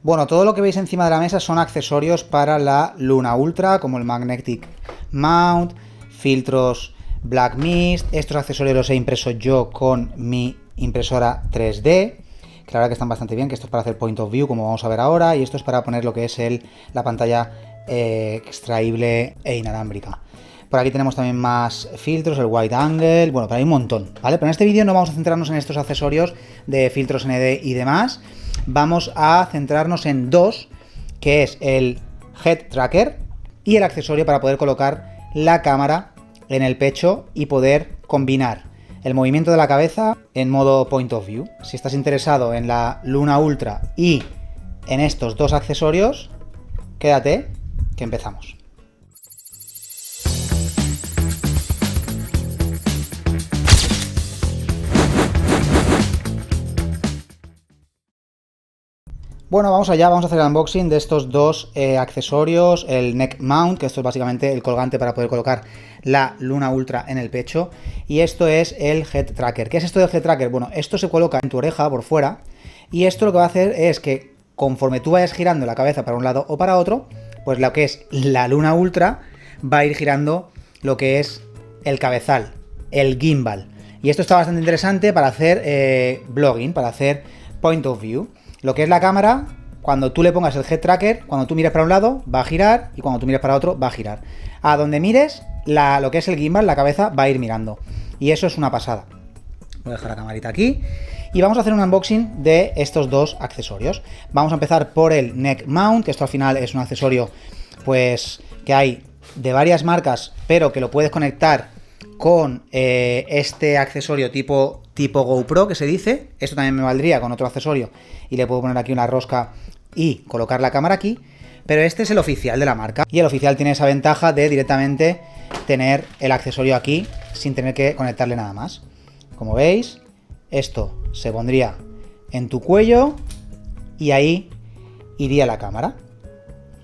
Bueno, todo lo que veis encima de la mesa son accesorios para la Luna Ultra, como el Magnetic Mount, filtros Black Mist. Estos accesorios los he impreso yo con mi impresora 3D, que la verdad que están bastante bien, que esto es para hacer point of view, como vamos a ver ahora, y esto es para poner lo que es la pantalla extraíble e inalámbrica. Por aquí tenemos también más filtros, el wide angle, bueno, pero hay un montón, ¿vale? Pero en este vídeo no vamos a centrarnos en estos accesorios de filtros ND y demás. Vamos a centrarnos en dos, que es el Head Tracker y el accesorio para poder colocar la cámara en el pecho y poder combinar el movimiento de la cabeza en modo point of view. Si estás interesado en la Luna Ultra y en estos dos accesorios, quédate, que empezamos. Bueno, vamos allá, vamos a hacer el unboxing de estos dos accesorios, el Neck Mount, que esto es básicamente el colgante para poder colocar la Luna Ultra en el pecho, y esto es el Head Tracker. ¿Qué es esto del Head Tracker? Bueno, esto se coloca en tu oreja por fuera, y esto lo que va a hacer es que conforme tú vayas girando la cabeza para un lado o para otro, pues lo que es la Luna Ultra va a ir girando lo que es el cabezal, el gimbal. Y esto está bastante interesante para hacer vlogging, para hacer point of view. Lo que es la cámara, cuando tú le pongas el Head Tracker, cuando tú mires para un lado, va a girar, y cuando tú mires para otro, va a girar. A donde mires, lo que es el gimbal, la cabeza, va a ir mirando. Y eso es una pasada. Voy a dejar la camarita aquí. Y vamos a hacer un unboxing de estos dos accesorios. Vamos a empezar por el Neck Mount, que esto al final es un accesorio, pues, que hay de varias marcas, pero que lo puedes conectar con este accesorio tipo GoPro, que se dice. Esto también me valdría con otro accesorio y le puedo poner aquí una rosca y colocar la cámara aquí, pero este es el oficial de la marca, y el oficial tiene esa ventaja de directamente tener el accesorio aquí sin tener que conectarle nada más. Como veis, esto se pondría en tu cuello y ahí iría la cámara.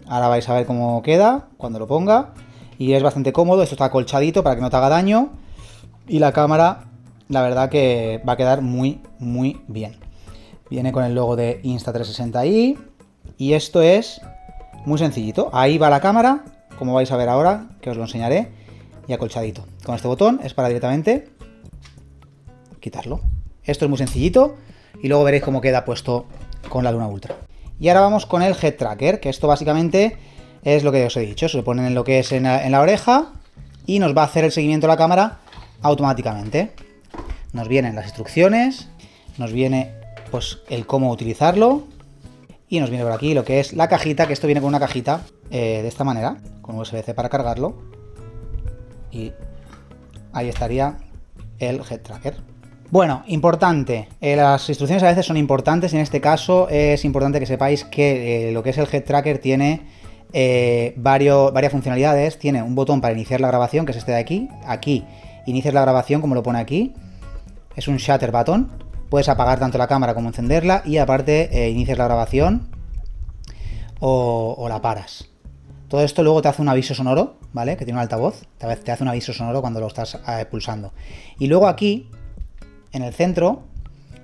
Ahora vais a ver cómo queda cuando lo ponga, y es bastante cómodo. Esto está acolchadito para que no te haga daño, y la cámara, la verdad que va a quedar muy bien. Viene con el logo de Insta360i, y esto es muy sencillito. Ahí va la cámara, como vais a ver ahora, que os lo enseñaré, y acolchadito. Con este botón es para directamente quitarlo. Esto es muy sencillito, y luego veréis cómo queda puesto con la Luna Ultra. Y ahora vamos con el Head Tracker, que esto básicamente es lo que os he dicho. Se lo ponen en lo que es en la oreja, y nos va a hacer el seguimiento de la cámara automáticamente. Nos vienen las instrucciones, nos viene pues el cómo utilizarlo, y nos viene por aquí lo que es la cajita, que esto viene con una cajita de esta manera, con USB-C para cargarlo, y ahí estaría el Head Tracker. Bueno, importante, las instrucciones a veces son importantes, y en este caso es importante que sepáis que lo que es el Head Tracker tiene varias funcionalidades. Tiene un botón para iniciar la grabación, que es este de aquí. Aquí inicias la grabación, como lo pone aquí. Es un shutter button. Puedes apagar tanto la cámara como encenderla, y aparte inicias la grabación o la paras. Todo esto luego te hace un aviso sonoro, ¿vale? Que tiene un altavoz. Te hace un aviso sonoro cuando lo estás pulsando. Y luego aquí, en el centro,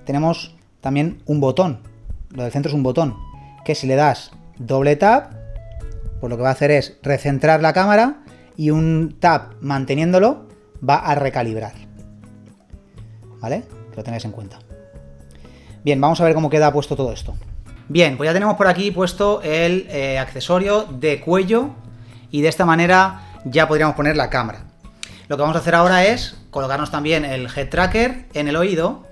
tenemos también un botón. Lo del centro es un botón, que si le das doble tap, pues lo que va a hacer es recentrar la cámara, y un tap manteniéndolo va a recalibrar, ¿vale? Que lo tenéis en cuenta. Bien, vamos a ver cómo queda puesto todo esto. Bien, pues ya tenemos por aquí puesto el accesorio de cuello, y de esta manera ya podríamos poner la cámara. Lo que vamos a hacer ahora es colocarnos también el Head Tracker en el oído,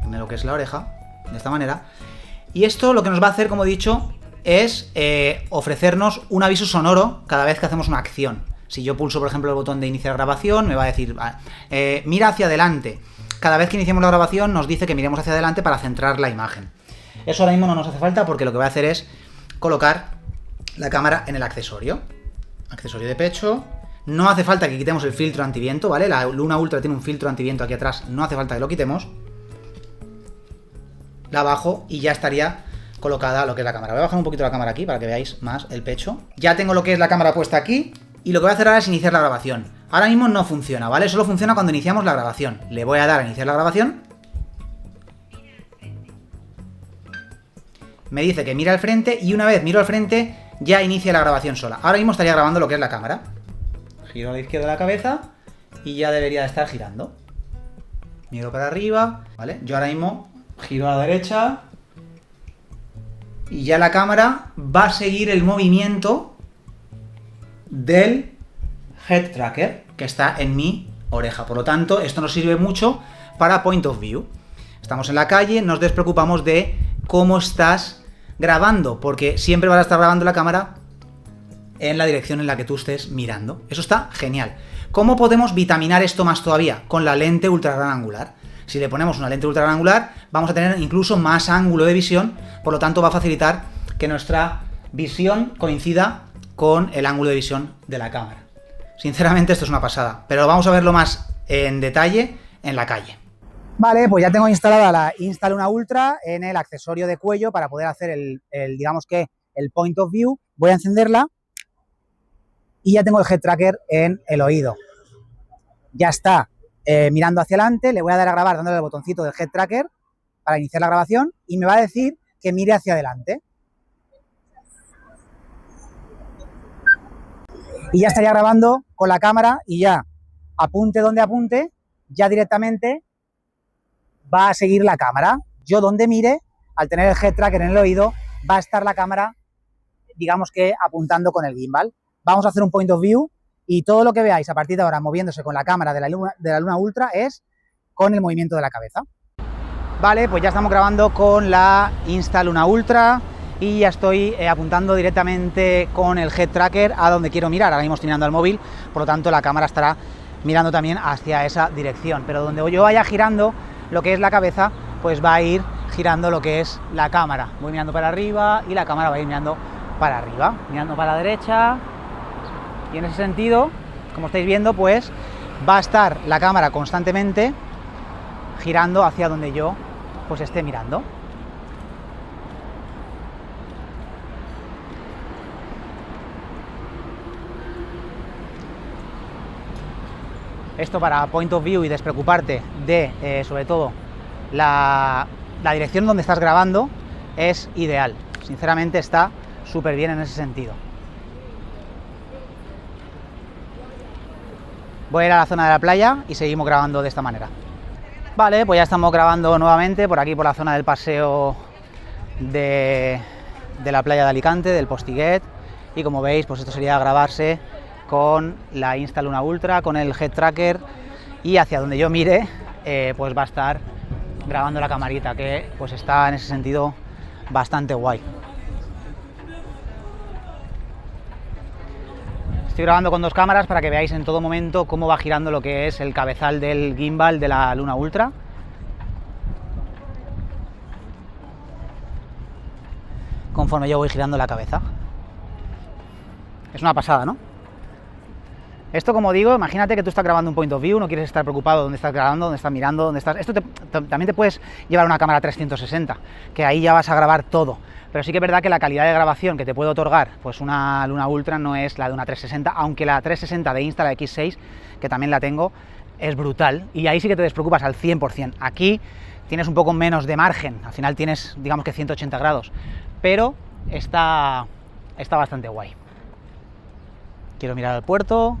en lo que es la oreja, de esta manera. Y esto lo que nos va a hacer, como he dicho, es ofrecernos un aviso sonoro cada vez que hacemos una acción. Si yo pulso, por ejemplo, el botón de iniciar grabación, me va a decir, mira hacia adelante. Cada vez que iniciemos la grabación nos dice que miremos hacia adelante para centrar la imagen. Eso ahora mismo no nos hace falta, porque lo que voy a hacer es colocar la cámara en el accesorio. Accesorio de pecho. No hace falta que quitemos el filtro antiviento, ¿vale? La Luna Ultra tiene un filtro antiviento aquí atrás, no hace falta que lo quitemos. La bajo y ya estaría colocada lo que es la cámara. Voy a bajar un poquito la cámara aquí para que veáis más el pecho. Ya tengo lo que es la cámara puesta aquí, y lo que voy a hacer ahora es iniciar la grabación. Ahora mismo no funciona, ¿vale? Solo funciona cuando iniciamos la grabación. Le voy a dar a iniciar la grabación. me dice que mira al frente y una vez miro al frente ya inicia la grabación sola. Ahora mismo estaría grabando lo que es la cámara. Giro a la izquierda la cabeza y ya debería de estar girando. Miro para arriba, ¿vale? Yo ahora mismo giro a la derecha y ya la cámara va a seguir el movimiento del head tracker que está en mi oreja. Por lo tanto, esto nos sirve mucho para point of view. Estamos en la calle, nos despreocupamos de cómo estás grabando, porque siempre vas a estar grabando la cámara en la dirección en la que tú estés mirando. Eso está genial. ¿Cómo podemos vitaminar esto más todavía? Con la lente ultra gran angular. Si le ponemos una lente ultra gran angular, vamos a tener incluso más ángulo de visión, por lo tanto va a facilitar que nuestra visión coincida con el ángulo de visión de la cámara. Sinceramente esto es una pasada, pero vamos a verlo más en detalle en la calle. Vale, pues ya tengo instalada la Insta-Luna Ultra en el accesorio de cuello para poder hacer digamos que el point of view. Voy a encenderla y ya tengo el head tracker en el oído. Ya está mirando hacia adelante, le voy a dar a grabar dándole el botoncito del head tracker para iniciar la grabación y me va a decir que mire hacia adelante. Y ya estaría grabando con la cámara y ya, apunte donde apunte, ya directamente va a seguir la cámara. Yo donde mire, al tener el head tracker en el oído, va a estar la cámara, digamos que apuntando con el gimbal. Vamos a hacer un point of view y todo lo que veáis a partir de ahora moviéndose con la cámara de la Luna Ultra es con el movimiento de la cabeza. Vale, pues ya estamos grabando con la Insta-Luna Ultra y ya estoy apuntando directamente con el head tracker a donde quiero mirar. Ahora mismo estoy mirando al móvil, por lo tanto la cámara estará mirando también hacia esa dirección. Pero donde yo vaya girando lo que es la cabeza, pues va a ir girando lo que es la cámara. Voy mirando para arriba y la cámara va a ir mirando para arriba, mirando para la derecha. Y en ese sentido, como estáis viendo, pues va a estar la cámara constantemente girando hacia donde yo pues esté mirando. Esto para point of view y despreocuparte de, sobre todo, la dirección donde estás grabando es ideal. Sinceramente está súper bien en ese sentido. Voy a ir a la zona de la playa y seguimos grabando de esta manera. Vale, pues ya estamos grabando nuevamente por aquí, por la zona del paseo de la playa de Alicante, del Postiguet. Y como veis, pues esto sería grabarse con la Insta-Luna Ultra, con el head tracker, y hacia donde yo mire, pues va a estar grabando la camarita, que pues está en ese sentido bastante guay. Estoy grabando con dos cámaras para que veáis en todo momento cómo va girando lo que es el cabezal del gimbal de la Luna Ultra. Conforme yo voy girando la cabeza. Es una pasada, ¿no? Esto, como digo, imagínate que tú estás grabando un point of view, no quieres estar preocupado dónde estás grabando, dónde estás mirando, dónde estás... Esto también te puedes llevar una cámara 360, que ahí ya vas a grabar todo. Pero sí que es verdad que la calidad de grabación que te puede otorgar pues una Luna Ultra no es la de una 360, aunque la 360 de Insta, la X6, que también la tengo, es brutal. Y ahí sí que te despreocupas al 100%. Aquí tienes un poco menos de margen, al final tienes, digamos que 180 grados. Pero está bastante guay. Quiero mirar al puerto.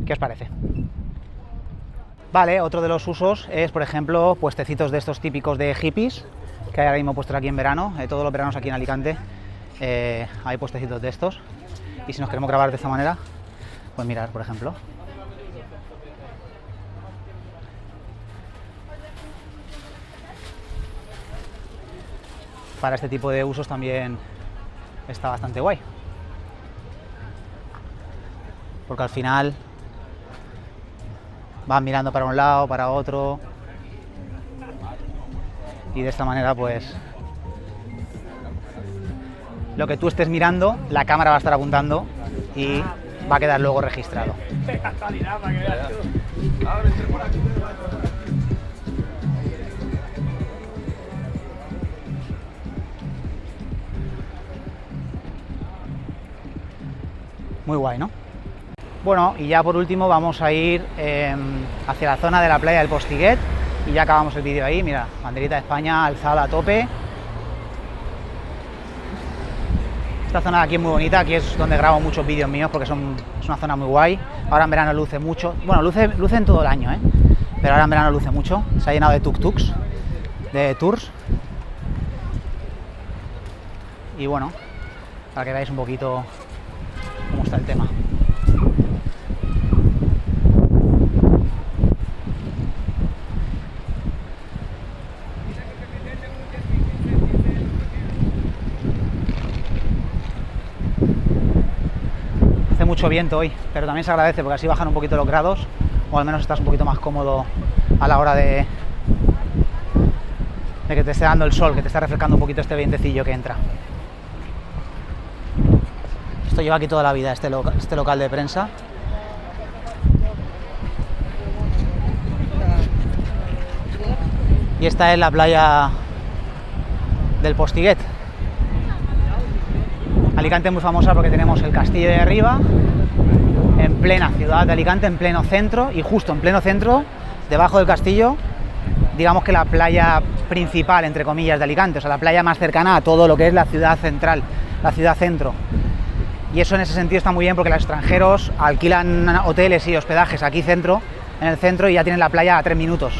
¿Qué os parece? Vale, otro de los usos es, por ejemplo, puestecitos de estos típicos de hippies, que hay ahora mismo puestos aquí en verano. Todos los veranos aquí en Alicante hay puestecitos de estos. Y si nos queremos grabar de esta manera, pues mirar, por ejemplo. Para este tipo de usos también está bastante guay. Porque al final van mirando para un lado, para otro, y de esta manera pues lo que tú estés mirando, la cámara va a estar apuntando y va a quedar luego registrado. Muy guay, ¿no? Bueno, y ya por último vamos a ir hacia la zona de la playa del Postiguet y ya acabamos el vídeo ahí. Mira, banderita de España alzada a tope. Esta zona de aquí es muy bonita, aquí es donde grabo muchos vídeos míos porque es una zona muy guay. Ahora en verano luce mucho, bueno, luce en todo el año, pero ahora en verano luce mucho. Se ha llenado de tuk-tuks, de tours. Y bueno, para que veáis un poquito cómo está el tema. Hace mucho viento hoy, pero también se agradece porque así bajan un poquito los grados, o al menos estás un poquito más cómodo a la hora de que te esté dando el sol, que te está refrescando un poquito este vientecillo que entra. Esto lleva aquí toda la vida, este local de prensa. Y esta es la playa del Postiguet. Alicante es muy famosa porque tenemos el castillo de arriba, en plena ciudad de Alicante, en pleno centro, y justo en pleno centro, debajo del castillo, digamos que la playa principal, entre comillas, de Alicante, o sea, la playa más cercana a todo lo que es la ciudad central, la ciudad centro. Y eso en ese sentido está muy bien porque los extranjeros alquilan hoteles y hospedajes aquí centro, en el centro, y ya tienen la playa a 3 minutos.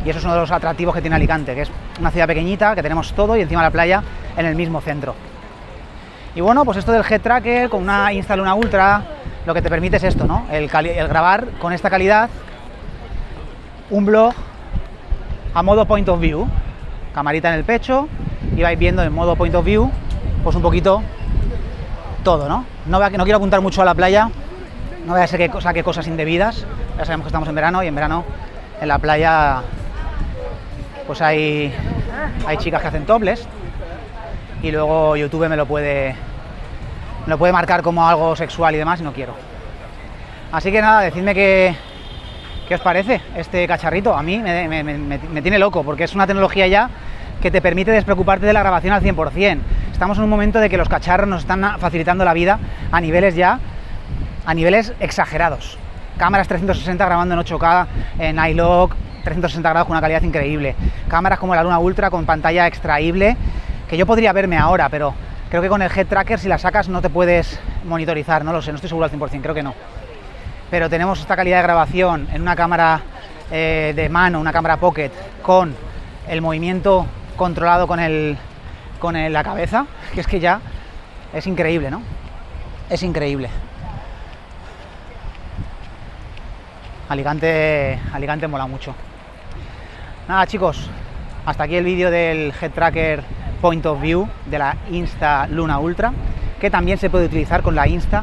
Y eso es uno de los atractivos que tiene Alicante, que es una ciudad pequeñita, que tenemos todo y encima la playa en el mismo centro. Y bueno, pues esto del Head Tracker con una Insta-Luna Ultra, lo que te permite es esto, ¿no? El grabar con esta calidad un vlog a modo point of view, camarita en el pecho, y vais viendo en modo point of view, pues un poquito todo, ¿no? No quiero apuntar mucho a la playa, no voy a ser que saque cosas indebidas, ya sabemos que estamos en verano, y en verano en la playa pues hay chicas que hacen topless, y luego YouTube me lo puede marcar como algo sexual y demás, y no quiero. Así que nada, decidme qué os parece este cacharrito. A mí me tiene loco, porque es una tecnología ya que te permite despreocuparte de la grabación al 100%. Estamos en un momento de que los cacharros nos están facilitando la vida a niveles exagerados. Cámaras 360 grabando en 8K, en iLog, 360 grados con una calidad increíble. Cámaras como la Luna Ultra con pantalla extraíble, que yo podría verme ahora, pero creo que con el Head Tracker, si la sacas, no te puedes monitorizar, no lo sé, no estoy seguro al 100%, creo que no. Pero tenemos esta calidad de grabación en una cámara de mano, una cámara pocket, con el movimiento controlado con la cabeza, que es que ya es increíble, ¿no? Es increíble. Alicante mola mucho. Nada, chicos, hasta aquí el vídeo del Head Tracker Point of View de la Insta-Luna Ultra, que también se puede utilizar con la Insta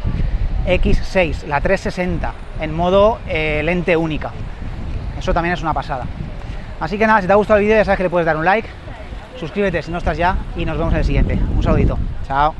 X6, la 360, en modo lente única. Eso también es una pasada. Así que nada, si te ha gustado el vídeo ya sabes que le puedes dar un like, suscríbete si no estás ya, y nos vemos en el siguiente. Un saludito, chao.